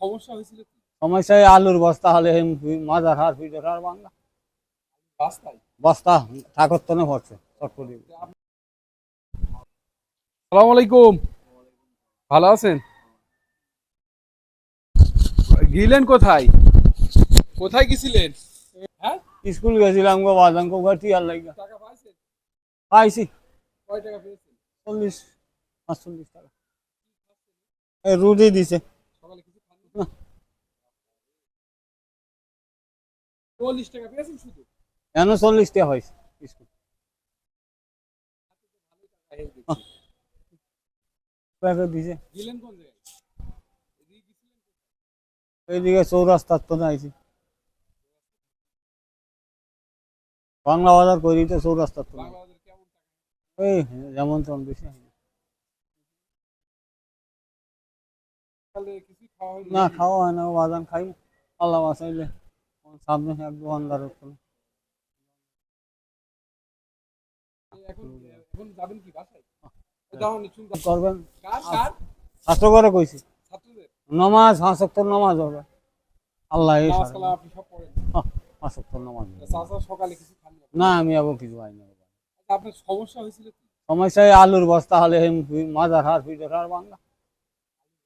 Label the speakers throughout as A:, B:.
A: সমস্যা হয়েছিল কি?
B: সমস্যায় আলুর বস্তা হলে মাজার হার পিঠের হার বাংলা
A: রাস্তায়।
B: বস্তা ঠাকুর তনে পড়ছে চটপটি।
A: সালাম আলাইকুম। ভালো আছেন? গেলেন কোথায়? কোথায় গেছিলেন? হ্যাঁ,
B: স্কুল গেছিলাম গো বাজান গো ঘাটি আর লাগা
A: টাকা পাইছেন?
B: পাইছি
A: কয় টাকা পেয়েছেন?
B: 40-45 টাকা রুটি দিছে।
A: সকালে কিছু খাননি?
B: না,
A: 40 টাকা পেয়েছেন শুধু?
B: কেন 40 টাকা হয়েছে স্কুল
A: এই দেখছি।
B: প্যাকেট দিছে।
A: গেলেন কোন জায়গায়? এদিকে গেছিলেন কোথায়?
B: এইদিকে চৌরাস্তার তো আইছি বাংলা বাজার করি তো চৌরাস্তার তো নাই।
A: বাংলাদেশের কেমন টাকা?
B: এই যেমন তেমন বেশি
A: সকালে কিছু খাওয়া হয়নি
B: না,
A: নাকি?
B: খাওয়া হয় না বাজান খাই আল্লাহ বাঁচাইলে সামনে এক দোকানদারের তো।
A: এখন এখন যাবেন কি বাসায়? দাঁড়ান চুল
B: কি করবেন
A: কার কার?
B: ছাত্র করে কইছি
A: ছাত্রদের?
B: নমাজ 5 ওয়াক্ত নমাজ হবে আল্লাহ এই
A: নামাজ
B: সারে
A: কালাম আপনি সব পড়েন?
B: 5 ওয়াক্ত নমাজ হবে।
A: চাচা সকালে কিছু খাননি আপনি?
B: না আমি আবার কিছু হয় না।
A: আপনার সমস্যা হয়েছিল কি?
B: সমস্যায় আলুর বস্তা হলে মাজার হার পিঠের হার বাংলা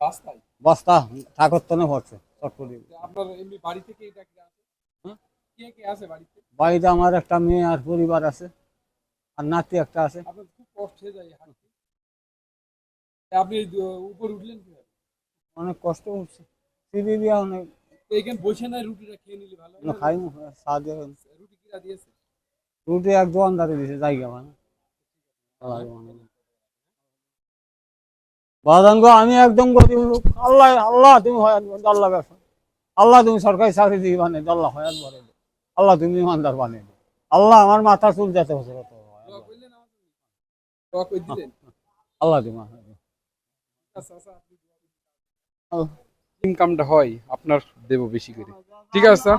A: রাস্তায়।
B: বস্তা ঠাকুর তনে পড়ছে চটপটি।
A: আপনার এমনি বাড়ি থেকে এটা কি আছে?
B: হ্যাঁ?
A: কে কে আছে বাড়িতে?
B: বাড়িতে আমার একটা মেয়ে আর পরিবার আছে আর নাতি একটা আছে।
A: আপনার খুব কষ্ট হয়ে যায় হাঁটতে। আপনি এই উপরে উঠলেন কিভাবে?
B: অনেক কষ্ট হচ্ছে সিঁড়ি দিয়া অনেক
A: তো এখানে বসে নাই রুটিটা খেয়ে নিলে ভালো হয় না?
B: খাই সাহায্য
A: রুটি কিরা দিয়েছে?
B: রুটি এক দোকানদারে দিছে জায়গা মানে বাদান গো আমি একদম গরিব লোক আল্লাহ আল্লাহ তুমি হয়াত আল্লাহ ব্যবসা আল্লাহ তুমি সরকারি চাকরি দিয়ে বানিয়ে আল্লাহ হয়াত ভরে দে আল্লাহ তুমি ইমানদার বানিয়ে দে আল্লাহ আমার মাথা চুল যেতে হচ্ছে
A: দোয়া করলেন আমার জন্য? দোয়া করে দিলেন?
B: আল্লাহ তুমি
A: আচ্ছা আচ্ছা, আপনি দোয়া করলেন। ইনকামটা হয় আপনার দেব বেশি করে। ঠিক আছে স্যার।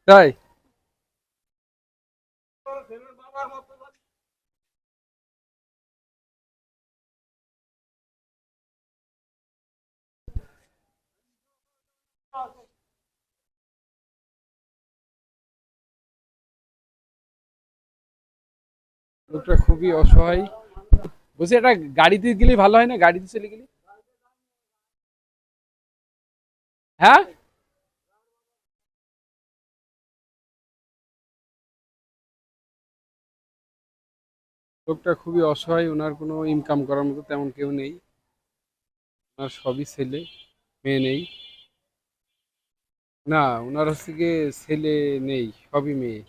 A: তাই লোকটা খুবই অসহায়। বলছি এটা গাড়িতে গেলে ভালো হয় না? গাড়িতে চলে গেলে? হ্যাঁ, লোকটা খুবই অসহায়, ওনার কোনো ইনকাম করার মতো তেমন কেউ নেই। ওনার সবই ছেলে, মেয়ে নেই। না, ওনার হচ্ছে গিয়ে ছেলে নেই, সবই মেয়ে।